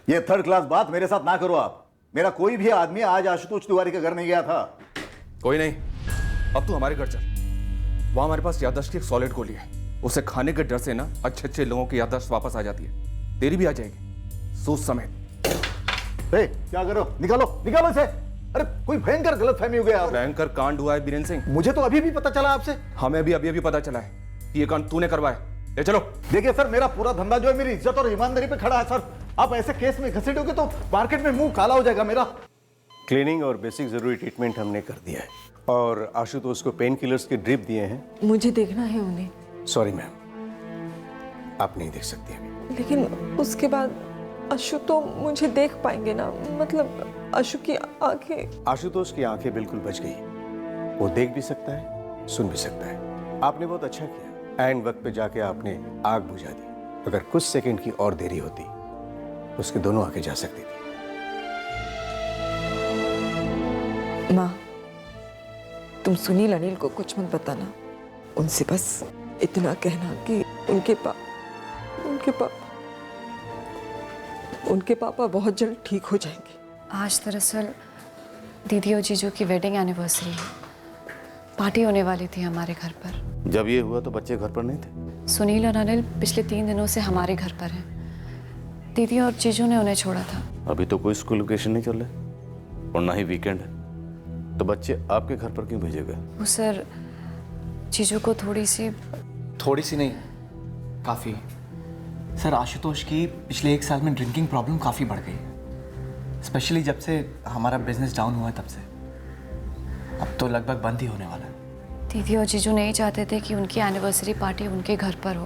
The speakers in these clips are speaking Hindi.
ये थर्ड क्लास बात मेरे साथ ना करो आप। मेरा कोई भी आदमी आज आशुतोष तिवारी के घर नहीं गया था। कोई नहीं, अब तू हमारे घर चल। वहां हमारे पास याददाश्त की एक सॉलिड गोली है, उसे खाने के डर से ना अच्छे अच्छे लोगों की याददाश्त वापस आ जाती है। तेरी भी आ जाएगी, सूज समेत। क्या करो, निकालो निकालो इसे। अरे कोई भयंकर गलतफहमी हो गया। भयंकर कांड हुआ है बीरेंद्र सिंह। मुझे तो अभी भी पता चला आपसे। हमें भी अभी पता चला है कि ये कांड तूने करवाया। ले चलो। देखिए सर, मेरा पूरा धंधा जो है मेरी इज्जत और ईमानदारी पे खड़ा है सर। आप ऐसे केस में घसीटोगे तो मार्केट में मुंह काला हो जाएगा मेरा। क्लीनिंग और बेसिक जरूरी ट्रीटमेंट हमने कर दिया है और आशुतोष को पेन किलर्स की ड्रिप दिए हैं। मुझे देखना है उन्हें। सॉरी मैम, आप नहीं देख सकती अभी। लेकिन उसके बाद अशु तो मुझे देख पाएंगे ना, मतलब अशु की आंखें। आशुतोष की आंखें बिल्कुल बच गई, वो देख भी सकता है, सुन भी सकता है। आपने बहुत अच्छा किया, एंड वक्त पे जाके आपने आग बुझा दी। अगर कुछ सेकंड की और देरी होती तो उसकी दोनों आंखें जा सकती थी। माँ, तुम सुनील अनिल को कुछ मत बताना। उनसे बस इतना कहना कि उनके पापा बहुत जल्द ठीक हो जाएंगे। आज दरअसल दीदी और जीजू की वेडिंग एनिवर्सरी है। पार्टी होने वाली थी हमारे घर पर। जब ये हुआ तो बच्चे घर पर नहीं थे? सुनील और अनिल पिछले 3 दिनों से हमारे घर पर हैं। दीदी और जीजू ने उन्हें छोड़ा था। अभी तो कोई स्कूल वेकेशन नहीं चल रहा और ना ही वीकेंड है, तो बच्चे आपके घर पर क्यों भेजे गए? वो सर, जीजू को थोड़ी सी नहीं, काफ़ी। सर, आशुतोष की पिछले 1 साल में ड्रिंकिंग प्रॉब्लम काफ़ी बढ़ गई है, स्पेशली जब से हमारा बिजनेस डाउन हुआ तब से। अब तो लगभग बंद ही होने वाला है। दीदी और जीजू नहीं चाहते थे कि उनकी एनिवर्सरी पार्टी उनके घर पर हो,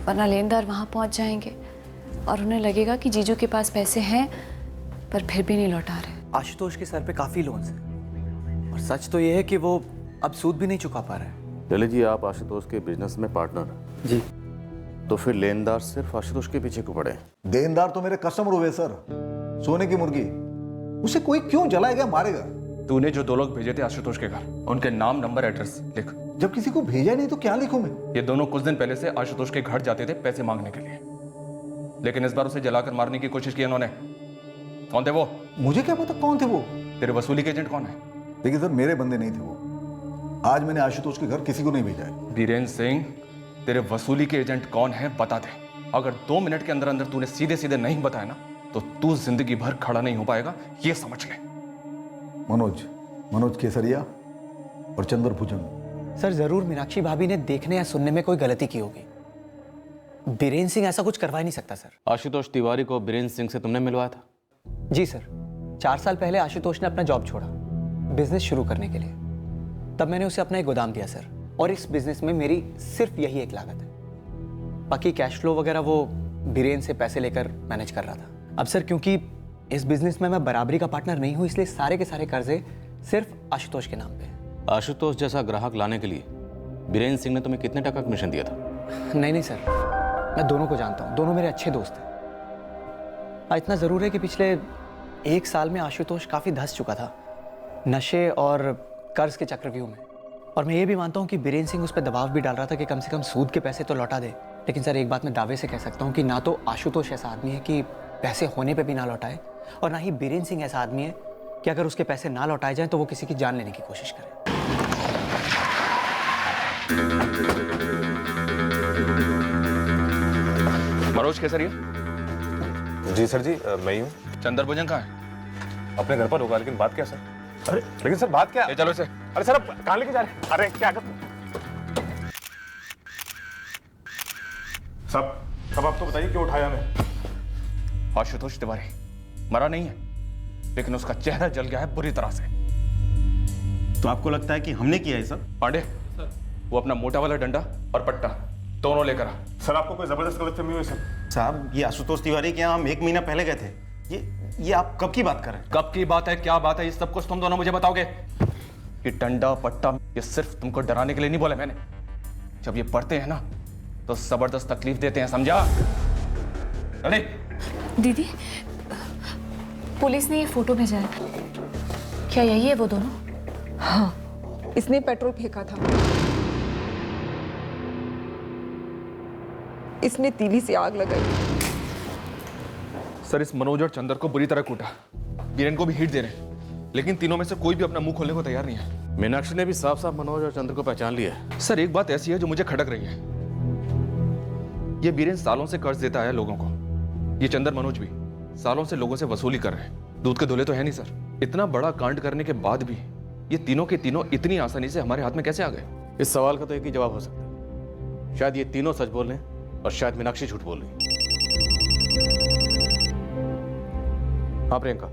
वरना लेनदार वहाँ पहुँच जाएंगे और उन्हें लगेगा कि जीजू के पास पैसे हैं पर फिर भी नहीं लौटा रहे। आशुतोष के सर पे काफ़ी लोन्स हैं और सच तो ये है कि वो अब सूद भी नहीं चुका पा रहा है। ललित जी, आप आशुतोष के बिजनेस में पार्टनर हैं। जी। तो फिर लेनदार सिर्फ आशुतोष के पीछे क्यों पड़े? देनदार तो मेरे कस्टमर हुए सर, सोने की मुर्गी। उसे कोई क्यों जलाएगा, मारेगा? तूने जो 2 लोग भेजे थे आशुतोष के घर, उनके नाम, नंबर, एड्रेस लिख। जब किसी को भेजा नहीं तो क्या लिखूं मैं? ये दोनों कुछ दिन पहले से आशुतोष के घर जाते थे पैसे मांगने के लिए, लेकिन इस बार उसे जलाकर मारने की कोशिश की इन्होंने। कौन थे वो? मुझे क्या पता कौन थे वो। तेरे वसूली के एजेंट कौन है? देखिए सर, मेरे बंदे नहीं थे वो। आज मैंने आशुतोष के घर किसी को नहीं भेजा है। बीरेंद्र सिंह, तेरे वसूली के एजेंट कौन है बता दे। अगर 2 मिनट के अंदर अंदर तूने सीधे सीधे नहीं बताया ना तो तू जिंदगी भर खड़ा नहीं हो पाएगा, ये समझ ले। मनोज केसरिया और चंद्र भुजंग। सर, ज़रूर मीनाक्षी भाभी ने देखने या सुनने में कोई गलती की होगी। बीरेंद्र सिंह ऐसा कुछ करवा ही नहीं सकता सर। आशुतोष तिवारी को बीरेंद्र सिंह से तुमने मिलवाया था? जी सर, 4 साल पहले आशुतोष ने अपना जॉब छोड़ा बिजनेस शुरू करने के लिए। तब मैंने उसे अपना एक गोदाम दिया सर, और इस बिजनेस में मेरी सिर्फ यही एक लागत है। बाकी कैश फ्लो वगैरह वो बीरेंद्र से पैसे लेकर मैनेज कर रहा था। अब सर, क्योंकि इस बिजनेस में मैं बराबरी का पार्टनर नहीं हूँ, इसलिए सारे के सारे कर्जे सिर्फ आशुतोष के नाम पे हैं। आशुतोष जैसा ग्राहक लाने के लिए बीरेंद्र सिंह ने तुम्हें कितने टका कमीशन दिया था? नहीं सर, मैं दोनों को जानता हूँ, दोनों मेरे अच्छे दोस्त हैं। इतना ज़रूर है कि पिछले 1 साल में आशुतोष काफ़ी धंस चुका था नशे और कर्ज के चक्रव्यूह में। और मैं ये भी मानता हूँ कि बीरेंद्र सिंह उस पर दबाव भी डाल रहा था कि कम से कम सूद के पैसे तो लौटा दे। लेकिन सर, एक बात मैं दावे से कह सकता हूँ कि ना तो आशुतोष ऐसा आदमी है कि पैसे होने पे भी ना लौटाए, और ना ही बीरेंद्र सिंह ऐसा आदमी है कि अगर उसके पैसे ना लौटाए जाएं तो वो किसी की जान लेने की कोशिश करे। मनोज केसरिया? जी सर जी, मैं ही हूँ। चंद्र भुजंग कहाँ है? अपने घर पर होगा, लेकिन बात क्या सर? अरे लेकिन सर बात क्या? चलो इसे। अरे सर, आप कहाँ लेके जा रहे हैं? अरे क्या कर सब आप तो बताइए, क्यों उठाया हमें? आशुतोष तिवारी मरा नहीं है, लेकिन उसका चेहरा जल गया है बुरी तरह से। तो आपको लगता है कि हमने किया है सब? पांडे, वो अपना मोटा वाला डंडा और पट्टा दोनों लेकर आ। सर, आपको कोई जबरदस्त गलतफहमी हुई सर? साहब, ये आशुतोष तिवारी के यहाँ हम 1 महीना पहले गए थे। ये आप कब की बात कर रहे हैं? कब की बात है, क्या बात है, ये सब कुछ तुम दोनों मुझे बताओगे। ये डंडा पट्टा ये सिर्फ तुमको डराने के लिए नहीं बोला मैंने। जब ये पढ़ते हैं ना तो जबरदस्त तकलीफ देते हैं, समझा? अरे दीदी, पुलिस ने ये फोटो भेजा है, क्या यही है वो दोनों? हाँ, इसने पेट्रोल फेंका था। इसने तीली से आग लगाई। सर इस मनोज और चंदर को बुरी तरह कूटा, बीरेन को भी हिट दे रहे हैं, लेकिन तीनों में से कोई भी अपना मुंह खोलने को तैयार नहीं है। मीनाक्षी ने भी साफ साफ मनोज और चंद्र को पहचान लिया है। सर एक बात ऐसी है जो मुझे खटक रही है। ये बीरेन सालों से कर्ज देता आया लोगों को, ये चंदर मनोज भी सालों से लोगों से वसूली कर रहे हैं। दूध के धुले तो है नहीं सर। इतना बड़ा कांड करने के बाद भी ये तीनों के तीनों इतनी आसानी से हमारे हाथ में कैसे आ गए? इस सवाल का तो एक ही जवाब हो सकता है, शायद ये तीनों सच बोल रहे हैं और शायद मीनाक्षी झूठ बोल रही है। हाँ प्रियंका,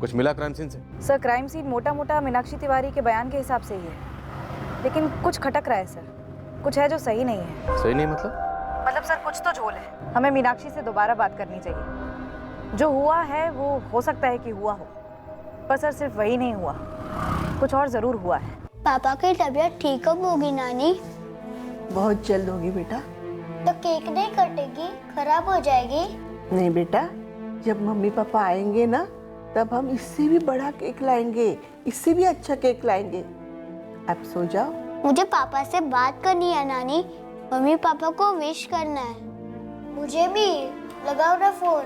कुछ मिला क्राइम सीन से? सर क्राइम सीन मोटा मोटा मीनाक्षी तिवारी के बयान के हिसाब से ही है, लेकिन कुछ खटक रहा है सर। कुछ है जो सही नहीं है। सही नहीं मतलब सर कुछ तो झोल है। हमें मीनाक्षी से दोबारा बात करनी चाहिए। जो हुआ है वो हो सकता है कि हुआ हो, पर सर सिर्फ वही नहीं हुआ, कुछ और जरूर हुआ है। पापा की तबीयत ठीक कब होगी नानी? बहुत जल्द होगी बेटा। तो केक नहीं कटेगी, खराब हो जाएगी? नहीं बेटा, जब मम्मी पापा आएंगे ना तब हम इससे भी बड़ा केक लाएंगे, इससे भी अच्छा केक लाएंगे। अब सो जाओ। मुझे पापा से बात करनी है नानी, मम्मी पापा को विश करना है। मुझे भी लगाओ ना फोन।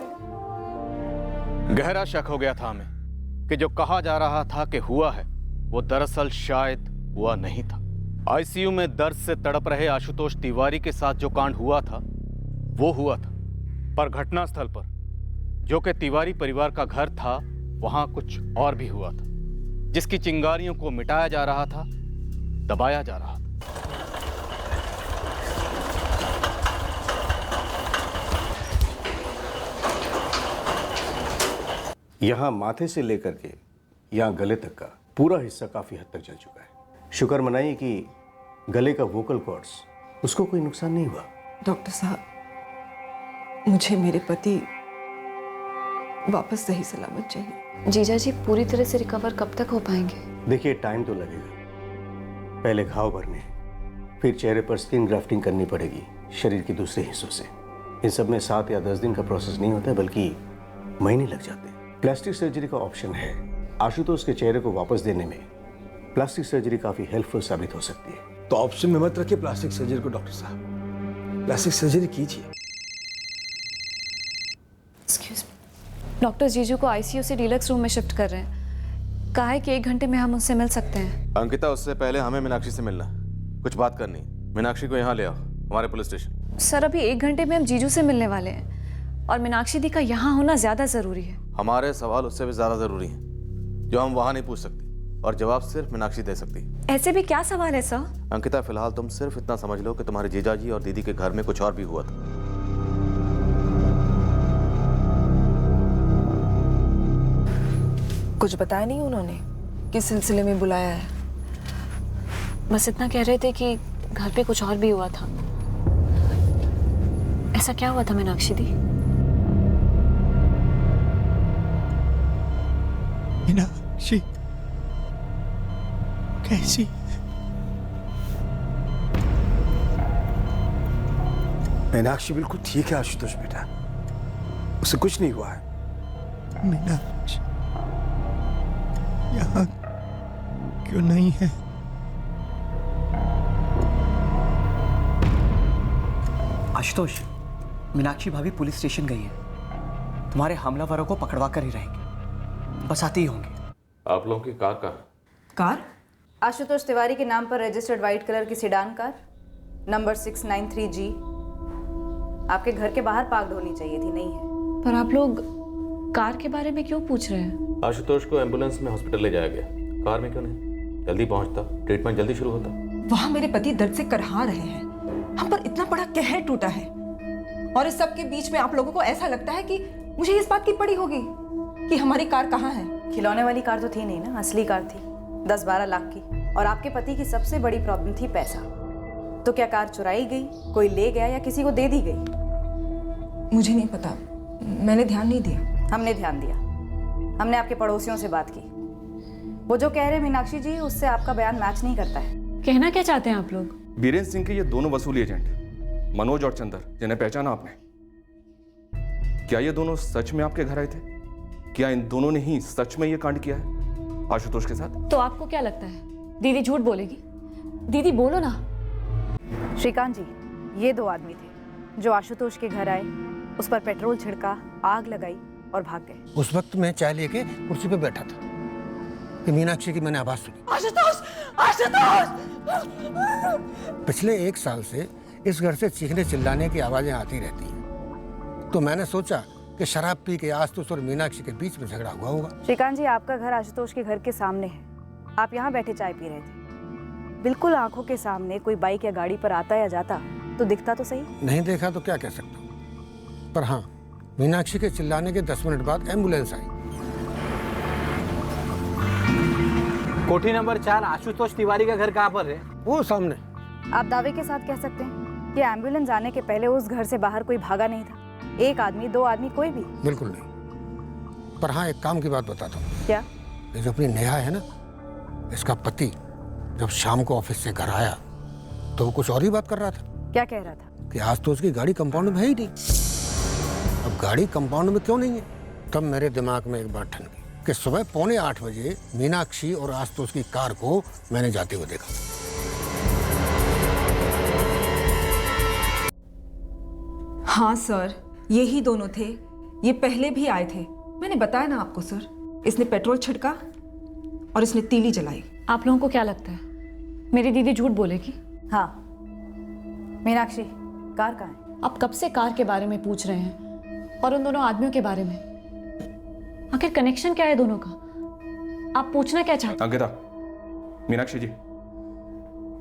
गहरा शक हो गया था हमें कि जो कहा जा रहा था कि हुआ है वो दरअसल शायद हुआ नहीं था। आईसीयू में दर्द से तड़प रहे आशुतोष तिवारी के साथ जो कांड हुआ था वो हुआ था, पर घटनास्थल पर जो कि तिवारी परिवार का घर था वहां कुछ और भी हुआ था, जिसकी चिंगारियों को मिटाया जा रहा था, दबाया जा रहा था। यहां माथे से लेकर के यहां गले तक का पूरा हिस्सा काफी हद तक जल चुका है। शुक्र मनाइए कि गले का वोकल कॉर्ड्स उसको कोई नुकसान नहीं हुआ। डॉक्टर साहब, मुझे मेरे पति वापस सही सलामत चाहिए। जीजा जी पूरी तरह से रिकवर कब तक हो पाएंगे? देखिए टाइम तो लगेगा, पहले घाव भरने, फिर चेहरे पर स्किन ग्राफ्टिंग करनी पड़ेगी शरीर के दूसरे हिस्सों से। इन सब में 7 या 10 दिन का प्रोसेस नहीं होता है, बल्कि महीने लग जाते हैं। प्लास्टिक सर्जरी का ऑप्शन है। आशुतोष के चेहरे को वापस देने में प्लास्टिक सर्जरी काफी हेल्पफुल साबित हो सकती है। तो ऑप्शन में मत रखिए प्लास्टिक सर्जरी को डॉक्टर साहब, प्लास्टिक सर्जरी कीजिए। एक्सक्यूज मी, डॉक्टर जीजू को आईसीयू से डीलक्स रूम में शिफ्ट कर रहे हैं। कहा है कि 1 घंटे में हम उससे मिल सकते हैं। अंकिता, उससे पहले हमें मीनाक्षी से मिलना है, कुछ बात करनी। मीनाक्षी को यहाँ ले आओ, हमारे पुलिस स्टेशन। सर अभी 1 घंटे में हम जीजू से मिलने वाले हैं और मीनाक्षी दी का यहाँ होना ज्यादा जरूरी है। हमारे सवाल उससे भी ज्यादा जरूरी हैं, जो हम वहाँ नहीं पूछ सकते, और जवाब सिर्फ मीनाक्षी दे सकती है। ऐसे भी क्या सवाल है सर? अंकिता, फिलहाल तुम सिर्फ इतना समझ लो कि तुम्हारे जीजाजी और दीदी के घर में कुछ और भी हुआ था। कुछ बताया नहीं उन्होंने किस सिलसिले में बुलाया है? बस इतना कह रहे थे कि घर पे कुछ और भी हुआ था। ऐसा क्या हुआ था मीनाक्षी दी? मीनाक्षी कैसी? मीनाक्षी बिल्कुल ठीक है आशुतोष बेटा, उसे कुछ नहीं हुआ है। मीनाक्षी यहाँ क्यों नहीं है? आशुतोष, मीनाक्षी भाभी पुलिस स्टेशन गई है। तुम्हारे हमलावरों को पकड़वा कर ही रहेंगे, बस आते ही होंगे। आप लोगों की कार कहाँ? कार आशुतोष तिवारी के नाम पर रजिस्टर्ड व्हाइट कलर की सेडान कार नंबर 693G आपके घर के बाहर पार्क होनी चाहिए थी, नहीं है। पर आप लोग कार के बारे में क्यों पूछ रहे हैं? आशुतोष को एम्बुलेंस में हॉस्पिटल ले जाया गया, कार में क्यों नहीं? जल्दी पहुंचता, ट्रीटमेंट जल्दी शुरू होता। वहाँ मेरे पति दर्द से करहा रहे हैं, हम पर इतना बड़ा कहर टूटा है, और इस सब के बीच में आप लोगों को ऐसा लगता है कि मुझे इस बात की पड़ी होगी कि हमारी कार कहाँ है। खिलौने वाली कार तो थी नहीं ना, असली कार थी 10-12 लाख की, और आपके पति की सबसे बड़ी प्रॉब्लम थी पैसा। तो क्या कार चुराई गई, कोई ले गया या किसी को दे दी गई? मुझे नहीं पता, मैंने ध्यान नहीं दिया। हमने ध्यान दिया, हमने आपके पड़ोसियों से बात की। वो जो कह रहे मीनाक्षी जी, उससे आपका बयान मैच नहीं करता है। कहना क्या चाहते हैं आप लोग? बीरेन सिंह के ये दोनों वसूली एजेंट मनोज और चंदर, जिन्हें पहचाना आपने, क्या ये दोनों सच में आपके घर आए थे? क्या इन दोनों ने ही सच में ये कांड किया है आशुतोष के साथ? तो आपको क्या लगता है दीदी झूठ बोलेगी? दीदी बोलो ना। श्रीकांत जी, ये 2 आदमी थे जो आशुतोष के घर आए, उस पर पेट्रोल छिड़का, आग लगाई और भाग गए। उस वक्त मैं चाय लेके कुर्सी पे बैठा था कि मीनाक्षी की मैंने आवाज सुनी। आशुतोष, आशुतोष! पिछले 1 साल से इस घर से चीखने चिल्लाने की आवाजें आती रहती हैं, तो मैंने सोचा कि शराब पी के आशुतोष और मीनाक्षी के बीच में झगड़ा हुआ होगा। श्रीकांत जी, आपका घर आशुतोष के घर के सामने है। आप यहाँ बैठे चाय पी रहे थे, बिल्कुल आंखों के सामने कोई बाइक या गाड़ी पर आता या जाता तो दिखता तो सही। नहीं देखा तो क्या कह सकता हूँ, पर हाँ, मीनाक्षी के चिल्लाने के 10 मिनट बाद एम्बुलेंस आई। कोठी नंबर 4 आशुतोष तिवारी का घर कहाँ पर है? वो सामने। आप दावे के साथ कह सकते हैं कि एम्बुलेंस आने के पहले उस घर से बाहर कोई भागा नहीं था? 1 आदमी, 2 आदमी, कोई भी? बिल्कुल नहीं, पर हाँ एक काम की बात बताता हूँ। क्या? ये जो अपनी नेहा है ना, इसका पति जब शाम को ऑफिस से घर आया तो वो कुछ और ही बात कर रहा था। क्या कह रहा था? कि आज तो उसकी गाड़ी कंपाउंड में है ही नहीं। अब गाड़ी कंपाउंड में क्यों नहीं है? तब मेरे दिमाग में एक बात ठन गई कि सुबह 7:45 बजे मीनाक्षी और आशुतोष की कार को मैंने जाते हुए देखा। हाँ सर, यही दोनों थे। ये पहले भी आए थे, मैंने बताया ना आपको सर। इसने पेट्रोल छिड़का और इसने तीली जलाई। आप लोगों को क्या लगता है मेरी दीदी झूठ बोलेगी? हाँ। मीनाक्षी, कार कहाँ है? आप कब से कार के बारे में पूछ रहे हैं और उन दोनों आदमियों के बारे में? आखिर कनेक्शन क्या है दोनों का? आप पूछना क्या चाहते? अंकिता, मीनाक्षी जी,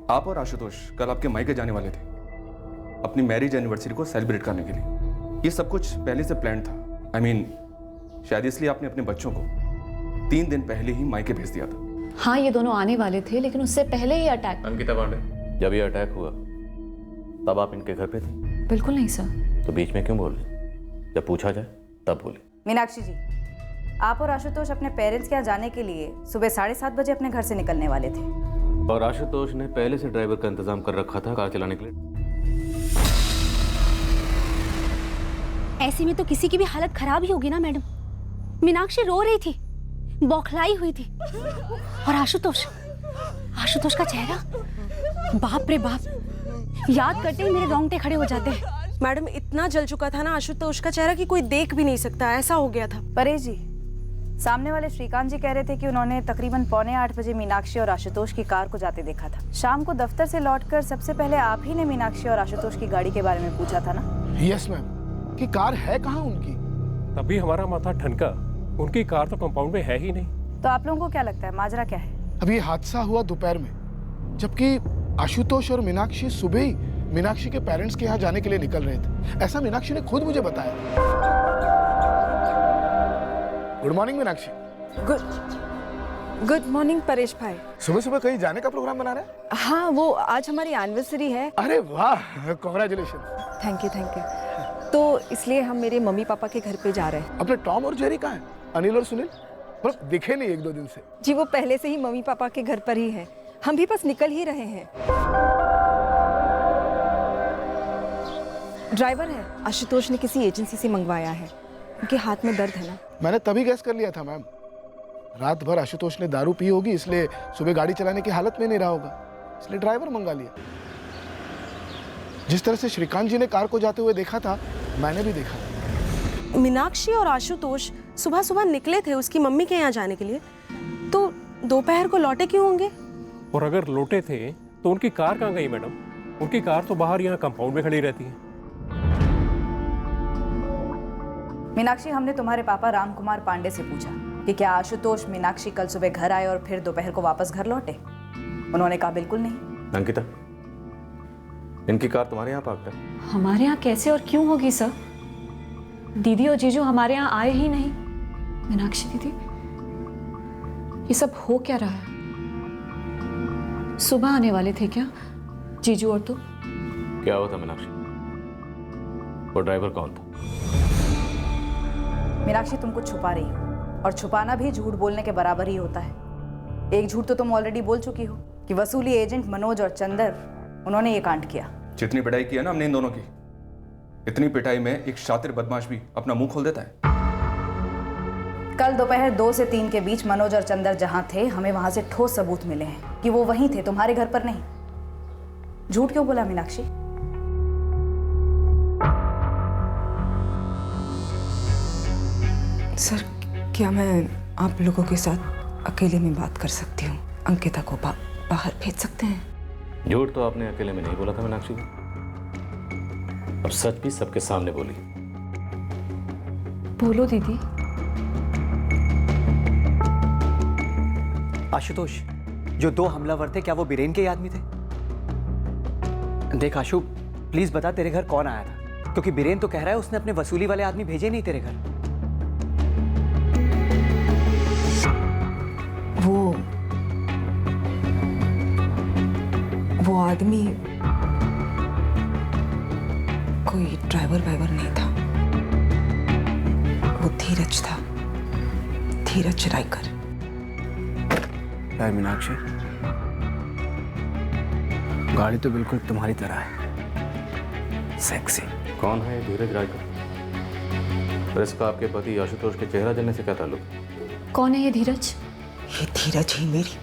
आप और आशुतोष कल आपके मायके जाने वाले थे अपनी मैरिज एनिवर्सरी को सेलिब्रेट करने के लिए। ये सब कुछ पहले से प्लान था। I mean, शायद इसलिए आपने अपने बच्चों को 3 दिन पहले ही मायके भेज दिया था। हाँ, ये दोनों आने वाले थे, लेकिन उससे पहले ही अटैक। अंकिता पांडे, जब ये अटैक हुआ तब आप इनके घर पे थे? बिल्कुल नहीं सर। तो बीच में क्यों बोल रहे? जब पूछा जाए तब बोले। मीनाक्षी जी, आप और आशुतोष अपने पेरेंट्स के यहाँ जाने के लिए सुबह 7:30 बजे अपने घर से निकलने वाले थे। और आशुतोष ने पहले से ड्राइवर का इंतजाम कर रखा था कार चलाने के लिए। ऐसे में तो किसी की भी हालत खराब ही होगी ना मैडम। मीनाक्षी रो रही थी, बौखलाई हुई थी, और आशुतोष का चेहरा, बाप रे बाप, याद करते ही मेरे रोंगटे खड़े हो जाते हैं। मैडम, इतना जल चुका था ना आशुतोष का चेहरा कि कोई देख भी नहीं सकता, ऐसा हो गया था। परेश जी, सामने वाले श्रीकांत जी कह रहे थे कि उन्होंने तकरीबन 7:45 बजे मीनाक्षी और आशुतोष की कार को जाते देखा था। शाम को दफ्तर से लौटकर सबसे पहले आप ही ने मीनाक्षी और आशुतोष की गाड़ी के बारे में पूछा था ना? यस मैम, कि कार है कहाँ उनकी? तभी हमारा माथा ठनका, उनकी कार तो कंपाउंड में है ही नहीं। तो आप लोगों को क्या लगता है माजरा क्या है? अभी ये हादसा हुआ दोपहर में, जबकि आशुतोष और मीनाक्षी सुबह ही मीनाक्षी के पेरेंट्स के यहाँ जाने के लिए निकल रहे थे। ऐसा मीनाक्षी ने खुद मुझे बताया। Good morning Meenakshi. Good morning Paresh भाई। सुबह सुबह कहीं जाने का प्रोग्राम बना रहे हैं? हाँ, वो आज हमारी एनिवर्सरी है। अरे वाह, कांग्रेचुलेशन। Thank you. तो इसलिए हम मेरे मम्मी पापा के घर पे जा रहे हैं। अपने टॉम और जेरी कहाँ हैं? अनिल और सुनील दिखे नहीं 1-2 दिन से। जी, वो पहले से ही मम्मी पापा के घर पर ही है, हम भी बस निकल ही रहे हैं। ड्राइवर है, आशुतोष ने किसी एजेंसी से मंगवाया है, उनके हाथ में दर्द है ना। मैंने तभी गैस कर लिया था मैम, रात भर आशुतोष ने दारू पी होगी, इसलिए सुबह गाड़ी चलाने की हालत में नहीं रहा होगा, इसलिए ड्राइवर मंगा लिया। जिस तरह से श्रीकांत जी ने कार को जाते हुए देखा था, मैंने भी देखा। मीनाक्षी और आशुतोष सुबह सुबह निकले थे उसकी मम्मी के यहाँ जाने के लिए, तो दोपहर को लौटे क्यों होंगे? और अगर लौटे थे तो उनकी कार कहाँ गई मैडम? उनकी कार तो बाहर यहाँ कंपाउंड में खड़ी रहती है। मीनाक्षी, हमने तुम्हारे पापा राम कुमार पांडे से पूछा कि क्या आशुतोष मीनाक्षी कल सुबह घर आए और फिर दोपहर को वापस घर लौटे? उन्होंने कहा बिल्कुल नहीं। अंकिता, इनकी कार तुम्हारे यहाँ पार्क है? हमारे यहाँ कैसे और क्यों होगी सर? दीदी और जीजू हमारे यहाँ आए ही नहीं। मीनाक्षी दीदी, ये सब हो क्या रहा है? सुबह आने वाले थे क्या जीजू और तुम? क्या हुआ था मीनाक्षी? वो ड्राइवर कौन था? मीनाक्षी, तुम कुछ छुपा रही हो, और छुपाना भी झूठ बोलने के बराबर ही होता है। एक झूठ तो तुम ऑलरेडी बोल चुकी हो कि वसूली एजेंट मनोज और चंदर, उन्होंने ये कांड किया। जितनी पिटाई की है ना हमने इन दोनों की, इतनी पिटाई में एक शातिर बदमाश भी अपना मुंह खोल देता है। कल दोपहर 2 से 3 के बीच मनोज और चंदर जहां थे, हमें वहां से ठोस सबूत मिले हैं कि वो वहीं थे, तुम्हारे घर पर नहीं। झूठ क्यों बोला मीनाक्षी? सर, क्या मैं आप लोगों के साथ अकेले में बात कर सकती हूँ? अंकिता को बाहर भेज सकते हैं? झूठ तो आपने अकेले में नहीं बोला था मीनाक्षी को, अब सच भी सबके सामने बोली। बोलो दीदी। आशुतोष, जो 2 हमलावर थे क्या वो बीरेन के ही आदमी थे? देख आशु, प्लीज बता तेरे घर कौन आया था, क्योंकि बीरेन तो कह रहा है उसने अपने वसूली वाले आदमी भेजे नहीं तेरे घर। वो आदमी कोई ड्राइवर वाइवर नहीं था, वो धीरज था, धीरज रायकर। यार मीनाक्षी, गाड़ी तो बिल्कुल तुम्हारी तरह है, सेक्सी। कौन है ये धीरज रायकर? और इसका आपके पति आशुतोष के चेहरा जलने से क्या ताल्लुक? कौन है ये धीरज? ये धीरज ही मेरी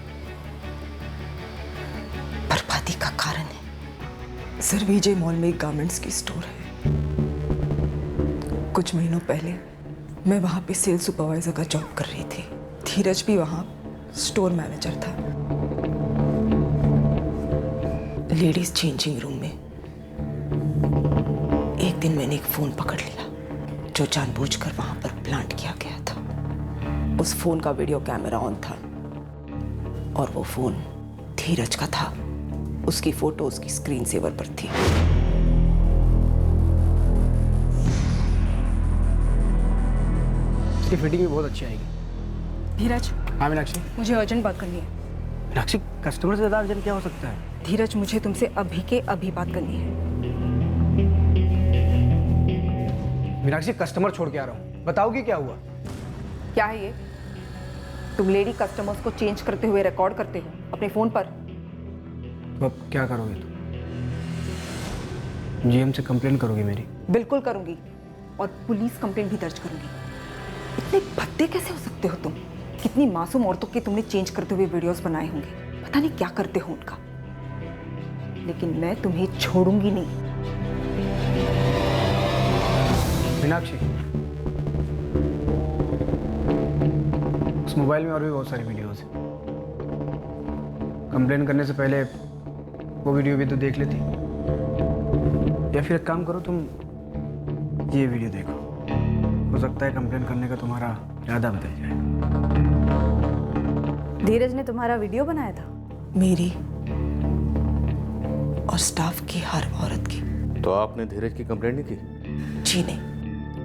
बर्बादी का कारण है। सर, विजय मॉल में एक गारमेंट्स की स्टोर है। कुछ महीनों पहले मैं वहां पे सेल सुपरवाइजर का जॉब कर रही थी। धीरज भी वहां स्टोर मैनेजर था। लेडीज चेंजिंग रूम में एक दिन मैंने एक फोन पकड़ लिया जो जानबूझकर वहां पर प्लांट किया गया था। उस फोन का वीडियो कैमरा ऑन था और वो फोन धीरज का था। उसकी फोटो उसकी स्क्रीन सेवर पर थी। इसकी फिटिंग भी बहुत अच्छी आएगी। धीरज। हाँ मीनाक्षी। मुझे अर्जेंट बात करनी है। मीनाक्षी, कस्टमर से ज्यादा अर्जेंट क्या हो सकता है? धीरज, मुझे तुमसे अभी के अभी बात करनी है। मीनाक्षी, कस्टमर छोड़ के आ रहा हूँ, बताओगी क्या हुआ? क्या है ये? तुम लेडी कस्टमर्स को चेंज करते हुए रिकॉर्ड करते हो अपने फोन पर। तो अब क्या करोगे तुम? जीएम से कंप्लेन करोगी मेरी? बिल्कुल करूंगी, और पुलिस कंप्लेंट भी दर्ज करूंगी। इतने भद्दे कैसे हो सकते हो तुम? कितनी मासूम औरतों के तुमने चेंज करते हुए वीडियोस बनाए होंगे, पता नहीं क्या करते हो उनका। लेकिन मैं तुम्हें छोड़ूंगी नहीं। मीनाक्षी, उस मोबाइल में और भी बहुत सारी वीडियोस हैं। कंप्लेन करने से पहले वो वीडियो भी तो देख लेती, या फिर एक काम करो, तुम ये वीडियो देखो, हो सकता है कंप्लेन करने का तुम्हारा इरादा बदल जाए। धीरज ने तुम्हारा वीडियो बनाया था? मेरी और स्टाफ की हर औरत की। तो आपने धीरज की कंप्लेंट नहीं की? जी नहीं,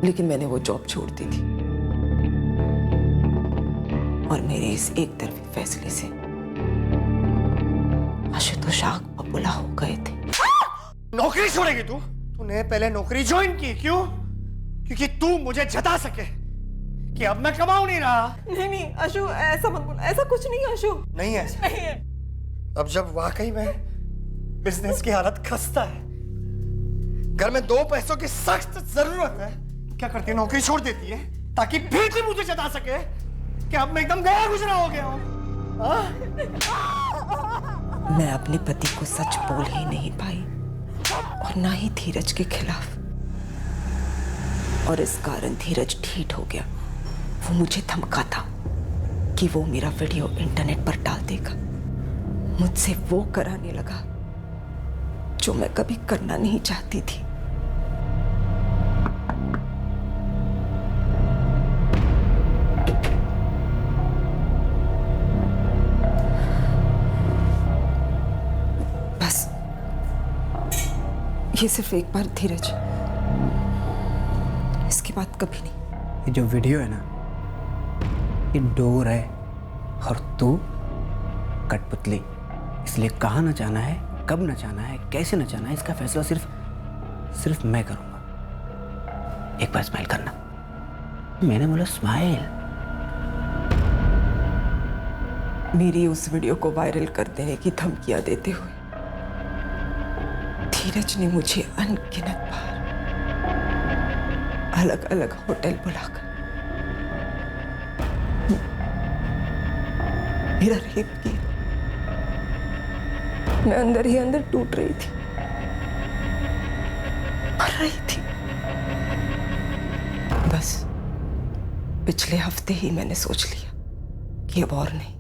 लेकिन मैंने वो जॉब छोड़ दी थी और मेरे इस एक तरफी फैसले से आशुतोष आग बबूला हो गए थे। नौकरी छोड़ेगी तू? तूने पहले नौकरी ज्वाइन की, क्यों? क्योंकि तू मुझे जता सके कि अब मैं कमाऊं नहीं रहा। नहीं अशु, ऐसा मत बोल, ऐसा कुछ नहीं है अशु। नहीं ऐसा नहीं है। अब जब वाकई में बिजनेस की हालत खस्ता है, घर में 2 पैसों की सख्त जरूरत है, क्या करती है? नौकरी छोड़ देती है ताकि फिर से मुझे जता सके कि अब मैं एकदम गया गुजरा हो गया हूं। मैं अपने पति को सच बोल ही नहीं पाई और ना ही धीरज के खिलाफ, और इस कारण धीरज ढीठ हो गया। वो मुझे धमका था कि वो मेरा वीडियो इंटरनेट पर डाल देगा। मुझसे वो कराने लगा जो मैं कभी करना नहीं चाहती थी। बस ये सिर्फ एक बार धीरज, इसके बाद कभी नहीं। ये जो वीडियो है ना, ये डोर है और तू कठपुतली। इसलिए कहाँ नचाना है, कब नचाना है, कैसे नचाना है, इसका फैसला सिर्फ मैं करूंगा। एक बार स्माइल करना। मैंने बोला स्माइल। मेरी उस वीडियो को वायरल कर देने की धमकियां देते हुए धीरज ने मुझे अनगिनत बार अलग अलग होटल बुलाकर मेरा रेप किया। मैं अंदर ही अंदर टूट रही थी, मर रही थी। बस पिछले हफ्ते ही मैंने सोच लिया कि अब और नहीं।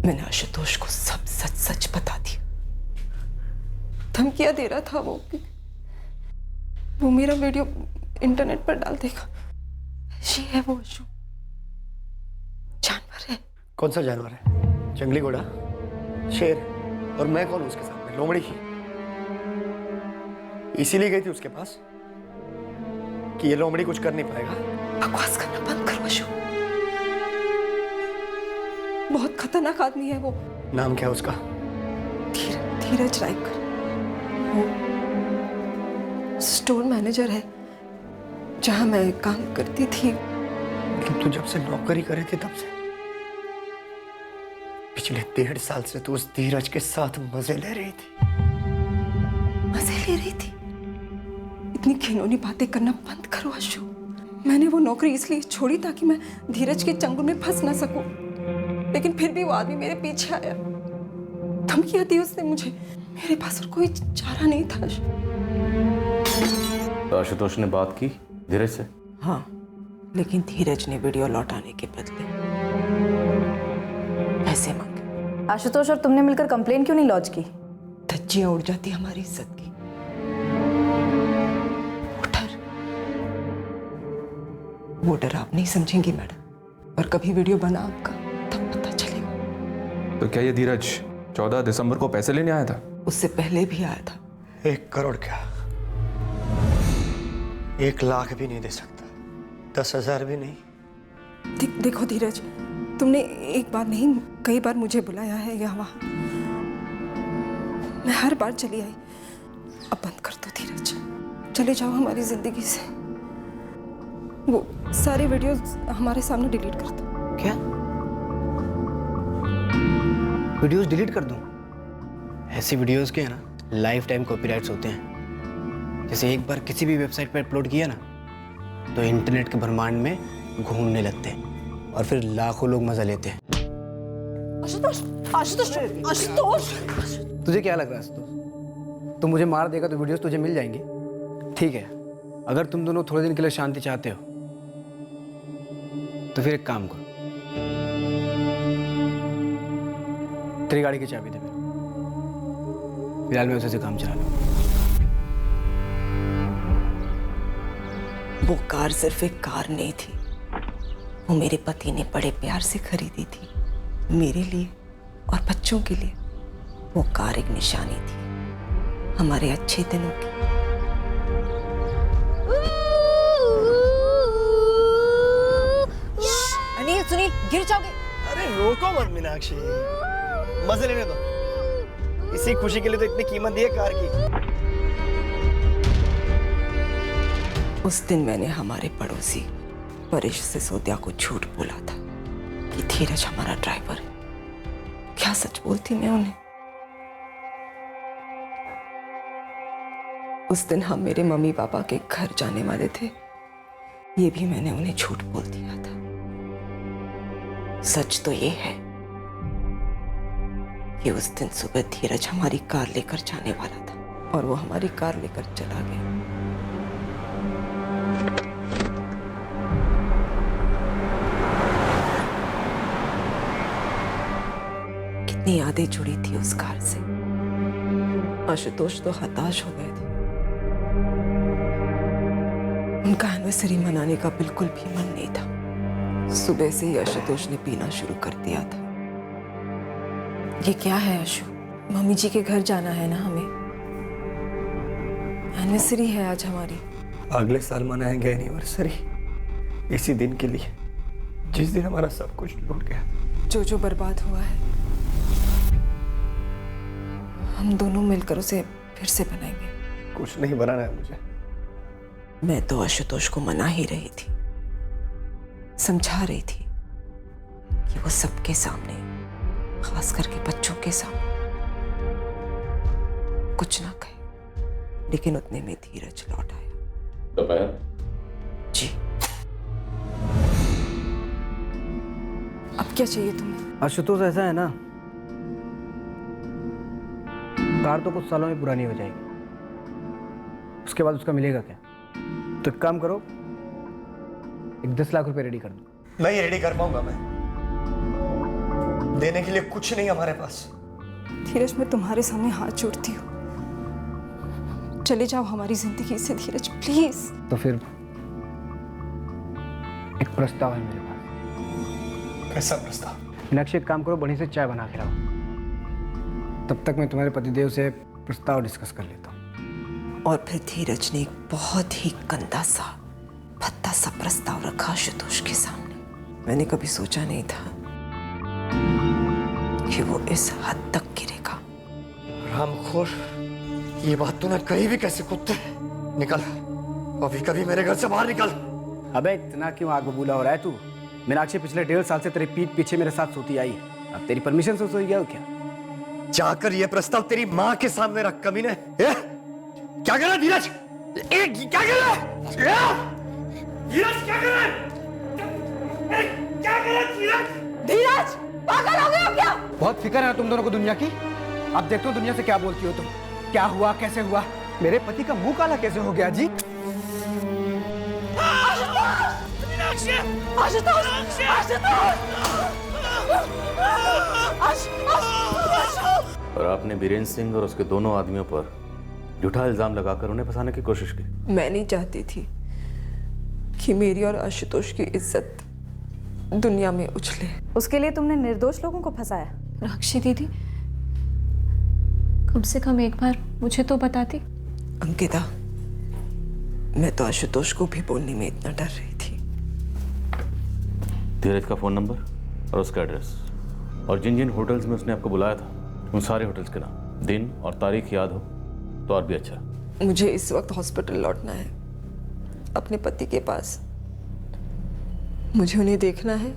मैंने आशुतोष को सब सच सच बता दिया। धमकियां दे रहा था वो मेरा वीडियो इंटरनेट पर डाल देगा। ये है वो अशु, जानवर है। कौन सा जानवर है? जंगली घोड़ा, शेर? और मैं कौन हूं उसके सामने? लोमड़ी की? इसीलिए गई थी उसके पास कि ये लोमड़ी कुछ कर नहीं पाएगा। बकवास करना बंद करो अशु, बहुत खतरनाक आदमी है वो। नाम क्या है उसका? धीरज रायकर। वो स्टोर मैनेजर है जहां मैं काम करती थी। मतलब तू जब से नौकरी करे थी तब से? पिछले 1.5 साल से तू उस धीरज के साथ मजे ले रही थी। मजे ले रही थी? इतनी घिनौनी बातें करना बंद करो अशु। मैंने वो नौकरी इसलिए छोड़ी ताकि मैं धीरज के चंगुल में फंस ना सकूं, लेकिन फिर भी वो आदमी मेरे पीछे आया, धमकियां दी उसने मुझे। मेरे पास और कोई चारा नहीं था। तो आशुतोष ने बात की धीरज से? हाँ, लेकिन धीरज ने वीडियो लौटाने के बदले पैसे मांगे। आशुतोष और तुमने मिलकर कंप्लेन क्यों नहीं लॉन्च की? धज्जियां उड़ जाती हमारी इज्जत की। वो डर आप नहीं समझेंगी मैडम, और कभी वीडियो बना आपका तब पता चलेगा। तो क्या ये धीरज 14 दिसंबर को पैसे लेने आया था? उससे पहले भी आया था। 1 करोड़ क्या, 1 लाख भी नहीं दे सकता, 10,000 भी नहीं। देखो धीरज, तुमने एक बार नहीं कई बार मुझे बुलाया है यहाँ वहाँ, मैं हर बार चली आई। अब बंद कर दो धीरज, चले जाओ हमारी जिंदगी से। वो सारे वीडियोस हमारे सामने डिलीट कर दो। क्या वीडियोस डिलीट कर दूं? ऐसी वीडियोस के है ना लाइफ टाइम कॉपीराइट्स होते हैं। जैसे एक बार किसी भी वेबसाइट पर अपलोड किया ना तो इंटरनेट के ब्रह्मांड में घूमने लगते हैं और फिर लाखों लोग मजा लेते हैं। आशुतोष, आशुतोष, आशुतोष! तुझे क्या लग रहा है आशुतोष? तू मुझे मार देगा तो वीडियोस तुझे मिल जाएंगे? ठीक है, अगर तुम दोनों थोड़े दिन के लिए शांति चाहते हो तो फिर एक काम करो, तेरी गाड़ी की चाबी दे मेरे। फिलहाल मैं उसे से काम चला लूं। वो कार सिर्फ एक कार नहीं थी, वो मेरे पति ने बड़े प्यार से खरीदी थी, मेरे लिए और बच्चों के लिए। वो कार एक निशानी थी हमारे अच्छे दिनों की। अनिल, सुनील, गिर जाओगे। अरे रोको मत मीनाक्षी, मजे लेने दो। इसी खुशी के लिए तो इतनी कीमत दी है कार की। उस दिन मैंने हमारे पड़ोसी परेश सिसोदिया को झूठ बोला था कि धीरज हमारा ड्राइवर है। क्या सच बोलती मैं उन्हें? उस दिन हम मेरे मम्मी पापा के घर जाने वाले थे, ये भी मैंने उन्हें झूठ बोल दिया था। सच तो ये है कि उस दिन सुबह धीरज हमारी कार लेकर जाने वाला था और वो हमारी कार लेकर चला गया। कितनी यादें जुड़ी थी उस कार से। आशुतोष तो हताश हो गए थे, उनका एनिवर्सरी मनाने का बिल्कुल भी मन नहीं था। सुबह से ही आशुतोष ने पीना शुरू कर दिया था। ये क्या है आशु? मम्मी जी के घर जाना है ना हमें, एनिवर्सरी है आज हमारी। अगले साल मनाएंगे एनिवर्सरी इसी दिन के लिए, जिस दिन हमारा सब कुछ लूट गया। जो जो बर्बाद हुआ है हम दोनों मिलकर उसे फिर से बनाएंगे। कुछ नहीं बनाना है मुझे। मैं तो आशुतोष को मना ही रही थी, समझा रही थी कि वो सबके सामने, खास करके बच्चों के सामने कुछ ना कहे, लेकिन उतने में धीरज लौट आया। दोपहर? जी। अब क्या चाहिए तुम्हें? आशुतोष ऐसा है ना, कार तो कुछ सालों में पुरानी हो जाएगी, उसके बाद उसका मिलेगा क्या? तो एक काम करो, एक 10 लाख रुपए रेडी कर दो। नहीं रेडी कर पाऊंगा मैं, देने के लिए कुछ नहीं हमारे पास। धीरज, मैं तुम्हारे सामने हाथ जोड़ती हूँ, चले जाओ हमारी जिंदगी से धीरज, प्लीज। तो फिर एक प्रस्ताव है मेरे पास। कैसा प्रस्ताव? मीनाक्षी, एक काम करो, बढ़िया से चाय बना के लाओ, तब तक मैं तुम्हारे पतिदेव से प्रस्ताव डिस्कस कर लेता हूँ। और फिर धीरज ने एक बहुत ही गंदा सा भद्दा सा प्रस्ताव रखा आशुतोष के सामने। मैंने कभी सोचा नहीं था कि वो इस हद तक गिरेगा। रामखोर, ये बात तूने कही भी कैसे? कुत्ते निकल, अभी कभी मेरे घर से बाहर निकल। अबे इतना क्यों आग बबूला हो रहा है तू? मीनाक्षी पिछले 1.5 साल से तेरे पीठ पीछे मेरे साथ सोती आई है, अब तेरी परमिशन से सोई गया हो क्या? जाकर ये प्रस्ताव तेरी माँ के सामने रख कमीने। क्या कर रहा है धीरज? क्या कर रहा है धीरज? क्या कर रहा है? क्या कर रहा है धीरज? धीरज, पागल हो गए हो क्या? बहुत फिक्र है ना तुम दोनों को दुनिया की। अब देखते हो दुनिया से क्या बोलती हो तुम। क्या हुआ, कैसे हुआ, मेरे पति का मुंह काला कैसे हो गया जी? और आपने बीरेंद्र सिंह और उसके दोनों आदमियों पर झूठा इल्जाम लगाकर उन्हें फंसाने की कोशिश की। मैं नहीं चाहती थी कि मेरी और आशुतोष की इज्जत दुनिया में उछले। उसके लिए तुमने निर्दोष लोगों को फंसाया? मीनाक्षी दीदी, कम से कम एक बार मुझे तो बताती। अंकिता, मैं तो आशुतोष को भी बोलने में इतना डर रही थी। धीरज का फोन नंबर और उसका एड्रेस, और जिन जिन होटल्स में उसने आपको बुलाया था उन सारे होटल्स के नाम, दिन और तारीख याद हो तो और भी अच्छा। मुझे इस वक्त हॉस्पिटल लौटना है, अपने पति के पास। मुझे उन्हें देखना है,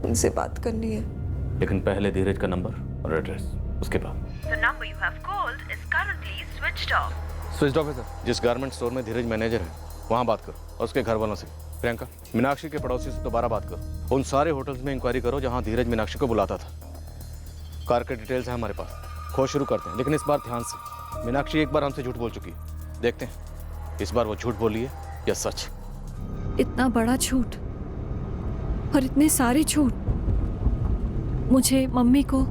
उनसे बात करनी है। लेकिन पहले धीरज का नंबर और एड्रेस, उसके बाद। स्विच ऑफ है सर। जिस गारमेंट स्टोर में धीरज मैनेजर है वहाँ बात करो, और उसके घर वालों से। प्रियंका, मीनाक्षी के पड़ोसी से दोबारा बात करो। उन सारे होटल्स में इंक्वायरी करो जहाँ धीरज मीनाक्षी को बुलाता था। कार के डिटेल्स हैं हमारे पास, खोज शुरू करते हैं। लेकिन इस बार ध्यान से, मीनाक्षी एक बार हमसे झूठ बोल चुकी है, देखते हैं इस बार वो झूठ बोली है या सच। इतना बड़ा झूठ और इतने सारे झूठ, मुझे, मम्मी को,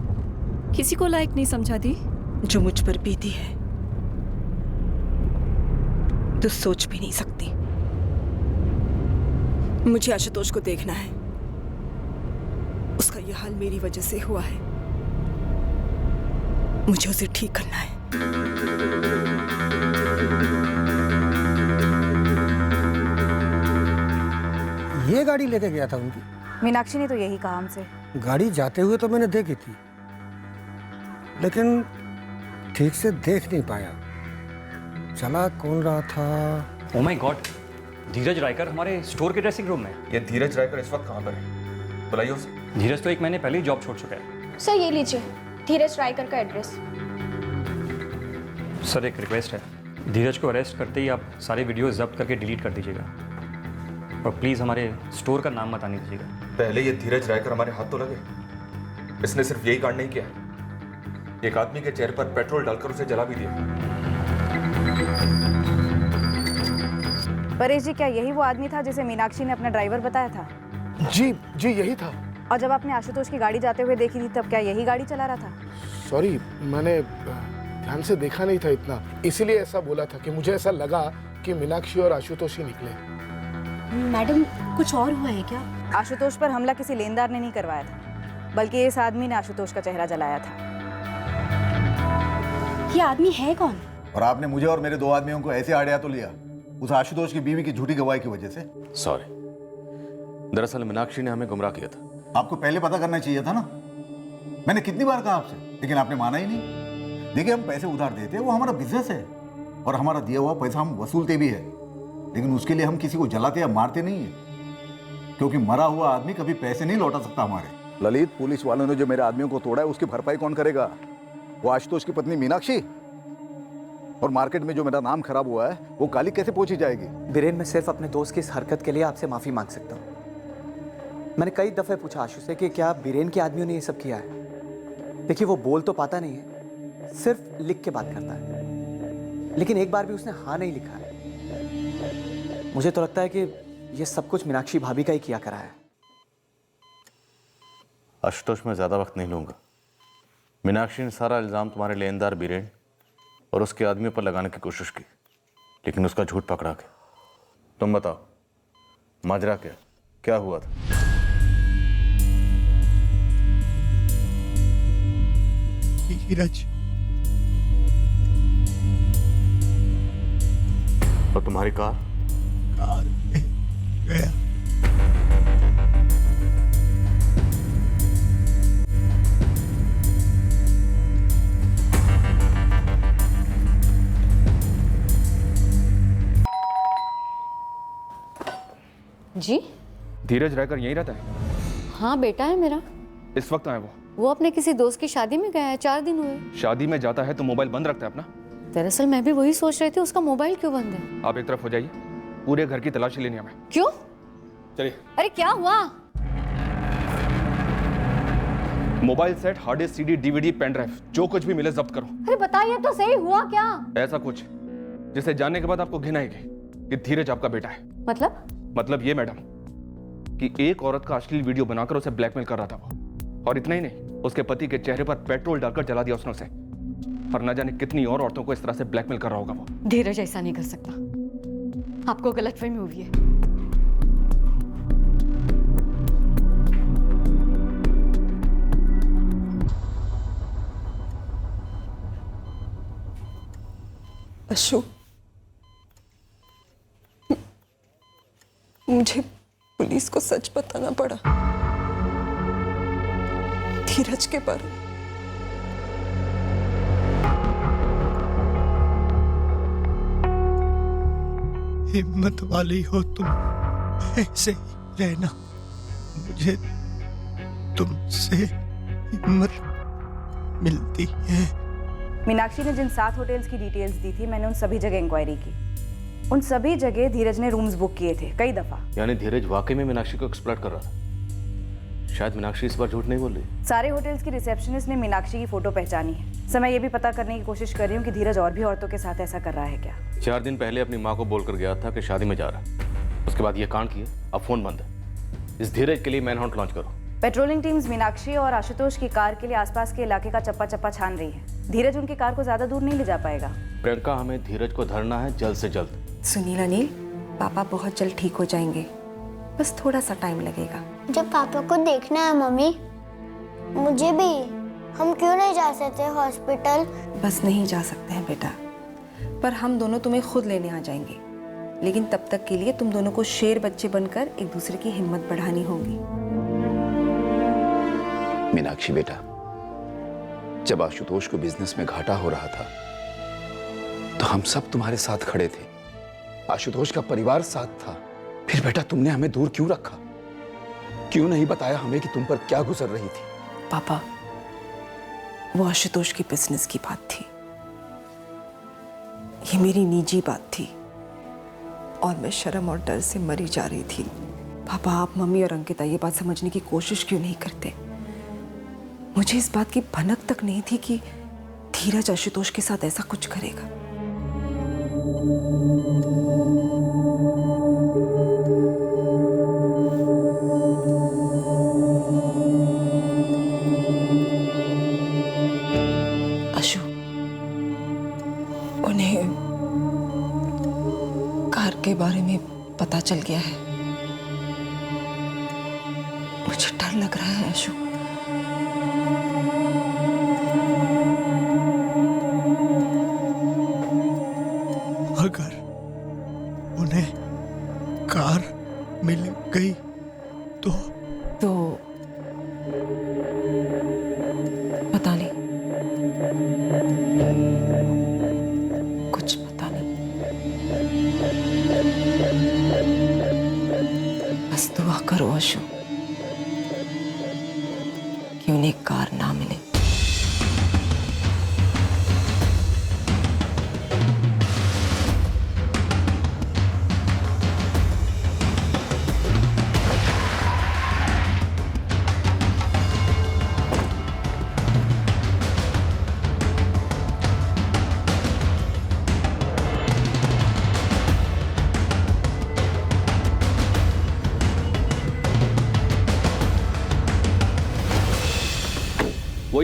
किसी को लायक नहीं समझा दी। जो मुझ पर बीती है तो सोच भी नहीं सकती। मुझे आशुतोष को देखना है, उसका यह हाल मेरी वजह से हुआ है, मुझे उसे ठीक करना है। ये गाड़ी लेके गया था उनकी? मीनाक्षी ने तो यही कहा हमसे। गाड़ी जाते हुए तो मैंने देखी थी, लेकिन ठीक से देख नहीं पाया। चला कौन रहा था? ओह माय गॉड, धीरज रायकर हमारे स्टोर के ड्रेसिंग रूम में। ये धीरज रायकर इस वक्त कहाँ पर है? बुलाइए उसे। धीरज तो 1 महीने पहले ही जॉब छोड़ चुका है। सर ये लीजिए धीरज रायकर का एड्रेस। सर एक रिक्वेस्ट है, धीरज को अरेस्ट करते ही आप सारे वीडियो जब्त करके डिलीट कर दीजिएगा, और प्लीज़ हमारे स्टोर का नाम मत आने दीजिएगा। पहले ये धीरज रायकर हमारे हाथ तो लगे, इसने सिर्फ यही कांड नहीं किया, एक आदमी के चेहरे पर पेट्रोल डालकर उसे जला भी दिया। परेश जी, क्या यही वो आदमी था जिसे मीनाक्षी ने अपना ड्राइवर बताया था? जी जी, यही था। और जब आपने आशुतोष की गाड़ी जाते हुए देखी थी, तब क्या यही गाड़ी चला रहा था? सॉरी, मैंने ध्यान से देखा नहीं था इतना, इसीलिए ऐसा बोला था कि मुझे ऐसा लगा कि मीनाक्षी और आशुतोष ही निकले। मैडम कुछ और हुआ है क्या? आशुतोष पर हमला किसी लेनदार ने नहीं करवाया था, बल्कि इस आदमी ने आशुतोष का चेहरा जलाया था। ये आदमी है कौन? और आपने मुझे और मेरे 2 आदमियों को ऐसे आड़िया तो लिया उस आशुतोष की बीवी की झूठी गवाही की वजह से। सॉरी, दरअसल मीनाक्षी ने हमें गुमराह किया था। आपको पहले पता करना चाहिए था ना। मैंने कितनी बार कहा आपसे, लेकिन आपने माना ही नहीं। देखिए, हम पैसे उधार देते हैं, वो हमारा बिजनेस है, और हमारा दिया हुआ पैसा हम वसूलते भी है, लेकिन उसके लिए हम किसी को जलाते या मारते नहीं है, क्योंकि मरा हुआ आदमी कभी पैसे नहीं लौटा सकता हमारे। ललित, पुलिस वालों ने जो मेरे आदमियों को तोड़ा है उसकी भरपाई कौन करेगा? वो आशुतोष की पत्नी मीनाक्षी। और मार्केट में जो मेरा नाम खराब हुआ है वो काली कैसे पहुंची जाएगी? बीरेन, मैं सिर्फ अपने दोस्त की इस हरकत के लिए आपसे माफी मांग सकता हूँ। मैंने कई दफे पूछा आशु से कि क्या बीरेन के आदमियों ने ये सब किया है। देखिए, वो बोल तो पाता नहीं है, सिर्फ लिख के बात करता है, लेकिन एक बार भी उसने हाँ नहीं लिखा है। मुझे तो लगता है कि ये सब कुछ मीनाक्षी भाभी का ही किया करा है। आशुतोष, मैं ज़्यादा वक्त नहीं लूँगा। मीनाक्षी ने सारा इल्ज़ाम तुम्हारे लेनदार बीरेन और उसके आदमियों पर लगाने की कोशिश की, लेकिन उसका झूठ पकड़ा के। तुम बताओ, माजरा क्या हुआ था? धीरज और तुम्हारी कार में गया। जी धीरज रहकर यहीं रहता है? हाँ बेटा है मेरा। इस वक्त आए वो अपने किसी दोस्त की शादी में गया है, 4 दिन हुए। शादी में जाता है तो मोबाइल बंद रखता है अपना? दरअसल मैं भी वही सोच रही थी, उसका मोबाइल क्यों बंद है। आप एक तरफ हो जाइए, पूरे घर की तलाशी लेनी है हमें। क्यों? चलिए। अरे क्या हुआ? Mobile set, hard disk, CD, DVD, pen drive, जो कुछ भी मिले जब्त करो। अरे बताइए तो सही, हुआ क्या? ऐसा कुछ जिसे जानने के बाद आपको घिन आएगी कि धीरज आपका बेटा है। मतलब ये मैडम कि एक औरत का अश्लील वीडियो बनाकर उसे ब्लैकमेल कर रहा था वो, और इतना ही नहीं, उसके पति के चेहरे पर पेट्रोल डालकर जला दिया उसने उसे, और न जाने कितनी और औरतों को इस तरह से ब्लैकमेल कर रहा होगा वो। धीरज ऐसा नहीं कर सकता, आपको गलतफहमी हुई है। अशु, मुझे पुलिस को सच बताना पड़ा धीरज के बारे में। हिम्मत वाली हो तुम, ऐसे ही रहना। मुझे तुमसे हिम्मत मिलती है। मीनाक्षी ने जिन 7 होटल्स की डिटेल्स दी थी, मैंने उन सभी जगह इंक्वायरी की। उन सभी जगह धीरज ने रूम्स बुक किए थे कई दफा। यानी धीरज वाकई में मीनाक्षी को एक्सप्लॉइट कर रहा था। शायद मीनाक्षी इस बार झूठ नहीं बोल रही। सारे होटल्स की रिसेप्शनिस्ट ने मीनाक्षी की फोटो पहचानी है। समय ये भी पता करने की कोशिश कर रही हूँ कि धीरज और भी औरतों के साथ ऐसा कर रहा है क्या। 4 दिन पहले अपनी माँ को बोलकर गया था कि शादी में जा रहा है, उसके बाद ये कांड किए, अब फोन बंद है। इस धीरज के लिए मैनहंट लॉन्च करो। पेट्रोलिंग टीम्स मीनाक्षी और आशुतोष की कार के लिए आसपास के इलाके का चप्पा चप्पा छान रही है। धीरज उनकी कार को ज्यादा दूर नहीं ले जा पाएगा। प्रियंका, हमें धीरज को धरना है जल्द से जल्द। सुनील अनिल, पापा बहुत जल्द ठीक हो जाएंगे, बस थोड़ा सा टाइम लगेगा। जब पापा को देखना है मम्मी, मुझे भी। हम क्यों नहीं जा सकते हॉस्पिटल? बस नहीं जा सकते हैं बेटा, पर हम दोनों तुम्हें खुद लेने आ जाएंगे। लेकिन तब तक के लिए तुम दोनों को शेर बच्चे बनकर एक दूसरे की हिम्मत बढ़ानी होगी। मीनाक्षी बेटा, जब आशुतोष को बिजनेस में घाटा हो रहा था तो हम सब तुम्हारे साथ खड़े थे, आशुतोष का परिवार साथ था। फिर बेटा तुमने हमें दूर क्यों रखा? क्यों नहीं बताया हमें कि तुम पर क्या गुजर रही थी? पापा, वो आशुतोष की बिजनेस की बात थी, ये मेरी निजी बात थी, और मैं शर्म और डर से मरी जा रही थी। पापा, आप मम्मी और अंकिता ये बात समझने की कोशिश क्यों नहीं करते? मुझे इस बात की भनक तक नहीं थी कि धीरज आशुतोष के साथ ऐसा कुछ करेगा। अशु, उन्हें कार के बारे में पता चल गया है। मुझे डर लग रहा है अशु। अगर उन्हें कार मिल गई तो पता नहीं, कुछ पता नहीं। बस दुआ करो अशु,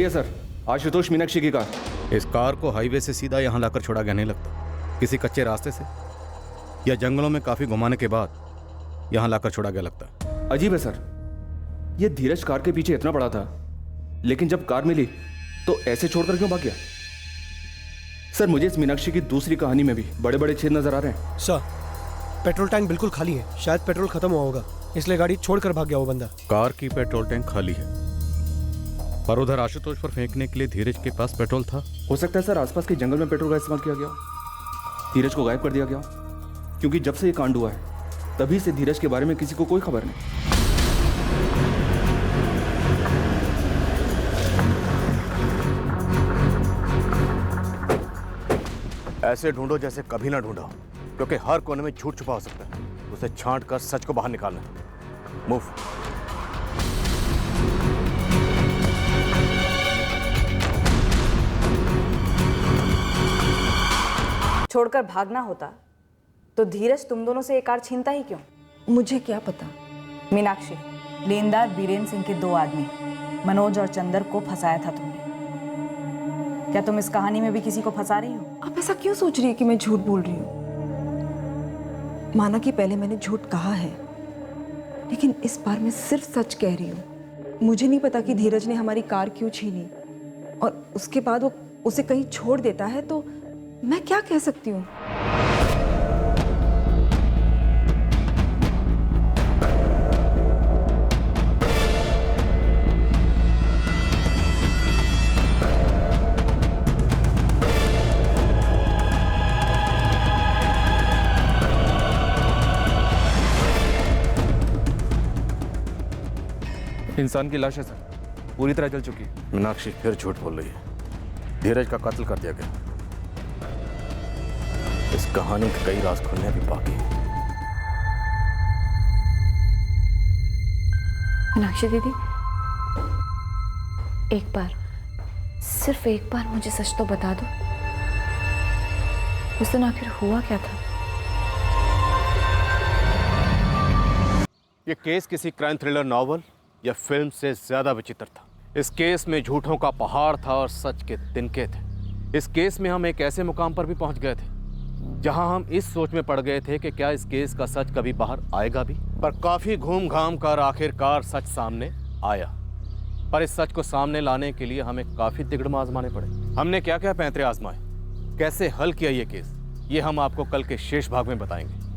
वही है सर, आशुतोष मीनाक्षी की कार। इस कार को हाईवे से सीधा यहाँ लाकर छोड़ा गया नहीं लगता, किसी कच्चे रास्ते से या जंगलों में काफी घुमाने के बाद यहाँ लाकर छोड़ा गया लगता है। अजीब है सर, ये धीरज कार के पीछे इतना बड़ा था, लेकिन जब कार मिली तो ऐसे छोड़कर क्यों भाग गया? सर मुझे इस मीनाक्षी की दूसरी कहानी में भी बड़े बड़े छेद नजर आ रहे हैं। सर पेट्रोल टैंक बिल्कुल खाली है, शायद पेट्रोल खत्म हुआ होगा, इसलिए गाड़ी छोड़कर भाग गया वो बंदा। कार की पेट्रोल टैंक खाली है, पर उधर आशुतोष पर फेंकने के लिए धीरज के पास पेट्रोल था। हो सकता है सर आसपास के जंगल में पेट्रोल का इस्तेमाल किया गया हो, धीरज को गायब कर दिया गया हो, क्योंकि जब से ये कांड हुआ है तभी से धीरज के बारे में किसी को कोई खबर नहीं। ऐसे ढूंढो जैसे कभी ना ढूंढा हो, क्योंकि हर कोने में झूठ छुपा हो सकता है, उसे छांट कर सच को बाहर निकालना है। मूव। छोड़कर भागना होता तो धीरज तुम दोनों से एक कार छीनता ही क्यों? मुझे क्या पता। मीनाक्षी, लेनदार बीरेन सिंह के 2 आदमी मनोज और चंदर को फंसाया था तुमने। क्या तुम इस कहानी में भी किसी को फंसा रही हो? आप ऐसा क्यों सोच रही है कि मैं झूठ बोल रही हूँ? माना कि पहले मैंने झूठ कहा है, लेकिन इस बार मैं सिर्फ सच कह रही हूँ। मुझे नहीं पता कि धीरज ने हमारी कार क्यों छीनी, और उसके बाद वो उसे कहीं छोड़ देता है, तो मैं क्या कह सकती हूँ? इंसान की लाश है सर, पूरी तरह जल चुकी है। मीनाक्षी फिर झूठ बोल रही है, धीरज का कत्ल कर दिया गया। इस कहानी के कई राज खुलने भी बाकी हैं। मीनाक्षी दीदी, एक बार, सिर्फ एक बार मुझे सच तो बता दो, उस दिन आखिर हुआ क्या था? ये केस किसी क्राइम थ्रिलर नॉवल या फिल्म से ज्यादा विचित्र था। इस केस में झूठों का पहाड़ था और सच के तिनके थे। इस केस में हम एक ऐसे मुकाम पर भी पहुंच गए थे जहां हम इस सोच में पड़ गए थे कि क्या इस केस का सच कभी बाहर आएगा भी। पर काफी घूम घाम कर आखिरकार सच सामने आया। पर इस सच को सामने लाने के लिए हमें काफी तिगड़म आजमाने पड़े। हमने क्या क्या पैंतरे आजमाए, कैसे हल किया ये केस, ये हम आपको कल के शेष भाग में बताएंगे।